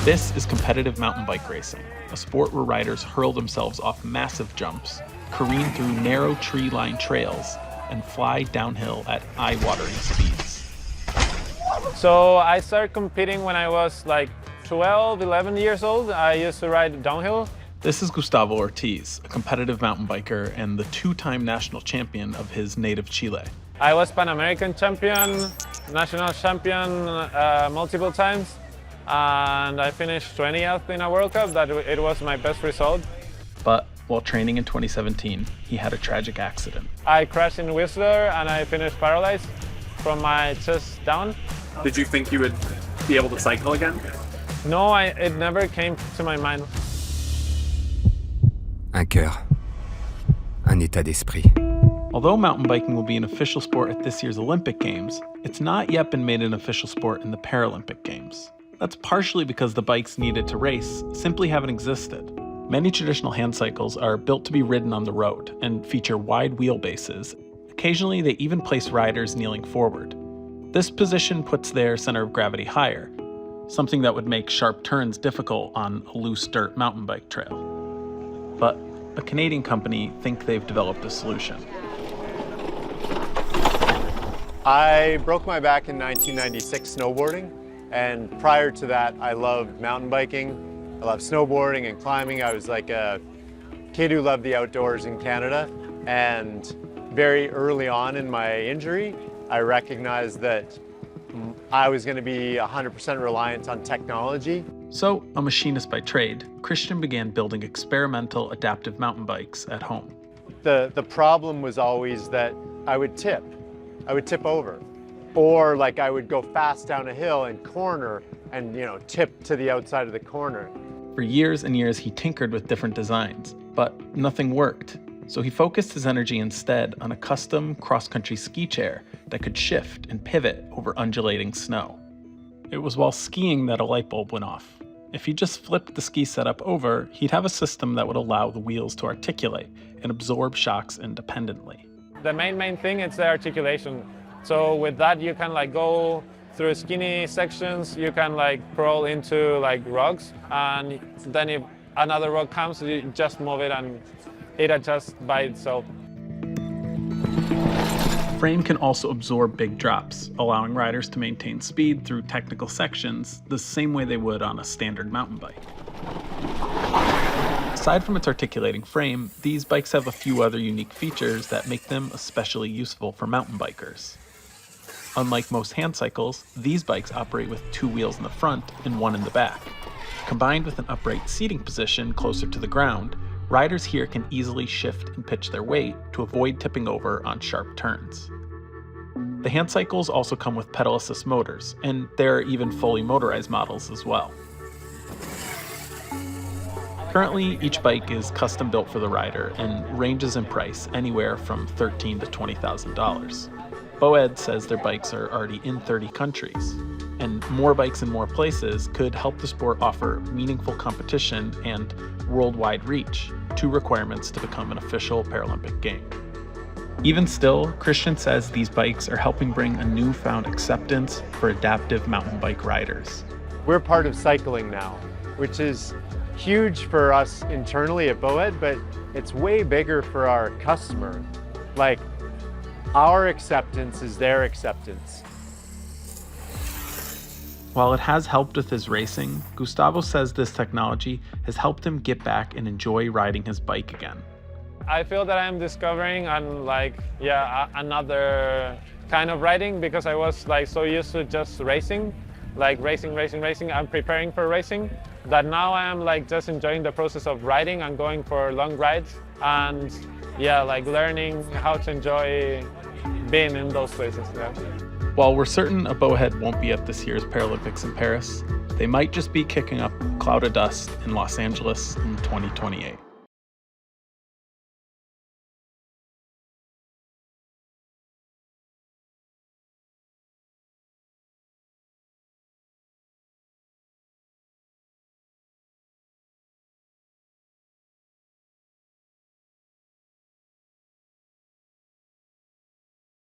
This is competitive mountain bike racing, a sport where riders hurl themselves off massive jumps, careen through narrow tree-lined trails, and fly downhill at eye-watering speeds. So I started competing when I was like 12, 11 years old. I used to ride downhill. This is Gustavo Ortiz, a competitive mountain biker and the two-time national champion of his native Chile. I was Pan American champion, national champion multiple times, and I finished 20th in a World Cup. It was my best result. But while training in 2017, he had a tragic accident. I crashed in Whistler and I finished paralyzed from my chest down. Did you think you would be able to cycle again? No, it never came to my mind. Un cœur, un état d'esprit. Although mountain biking will be an official sport at this year's Olympic Games, it's not yet been made an official sport in the Paralympic Games. That's partially because the bikes needed to race simply haven't existed. Many traditional hand cycles are built to be ridden on the road and feature wide wheelbases. Occasionally, they even place riders kneeling forward. This position puts their center of gravity higher, something that would make sharp turns difficult on a loose dirt mountain bike trail. But a Canadian company think they've developed a solution. I broke my back in 1996 snowboarding, and prior to that I loved mountain biking. I loved snowboarding and climbing. I was like a kid who loved the outdoors in Canada, and very early on in my injury I recognized that I was going to be 100% reliant on technology. So, a machinist by trade, Christian began building experimental adaptive mountain bikes at home. The problem was always that I would tip over. Or like I would go fast down a hill and corner and tip to the outside of the corner. For years and years he tinkered with different designs, but nothing worked. So he focused his energy instead on a custom cross-country ski chair that could shift and pivot over undulating snow. It was while skiing that a light bulb went off. If he just flipped the ski setup over, he'd have a system that would allow the wheels to articulate and absorb shocks independently. The main thing is the articulation. So with that you can go through skinny sections, you can crawl into rocks, and then if another rock comes, you just move it and it adjusts by itself. Frame can also absorb big drops, allowing riders to maintain speed through technical sections the same way they would on a standard mountain bike. Aside from its articulating frame, these bikes have a few other unique features that make them especially useful for mountain bikers. Unlike most hand cycles, these bikes operate with two wheels in the front and one in the back. Combined with an upright seating position closer to the ground, riders here can easily shift and pitch their weight to avoid tipping over on sharp turns. The hand cycles also come with pedal assist motors, and there are even fully motorized models as well. Currently, each bike is custom built for the rider and ranges in price anywhere from $13,000 to $20,000. Boed says their bikes are already in 30 countries, and more bikes in more places could help the sport offer meaningful competition and worldwide reach, two requirements to become an official Paralympic game. Even still, Christian says these bikes are helping bring a newfound acceptance for adaptive mountain bike riders. We're part of cycling now, which is huge for us internally at Boed, but it's way bigger for our customer. Our acceptance is their acceptance. While it has helped with his racing, Gustavo says this technology has helped him get back and enjoy riding his bike again. I feel that I'm discovering another kind of riding, because I was so used to just racing, racing. I'm preparing for racing, that now I am just enjoying the process of riding and going for long rides, and learning how to enjoy being in those places. Yeah. While we're certain a bowhead won't be at this year's Paralympics in Paris, they might just be kicking up a cloud of dust in Los Angeles in 2028.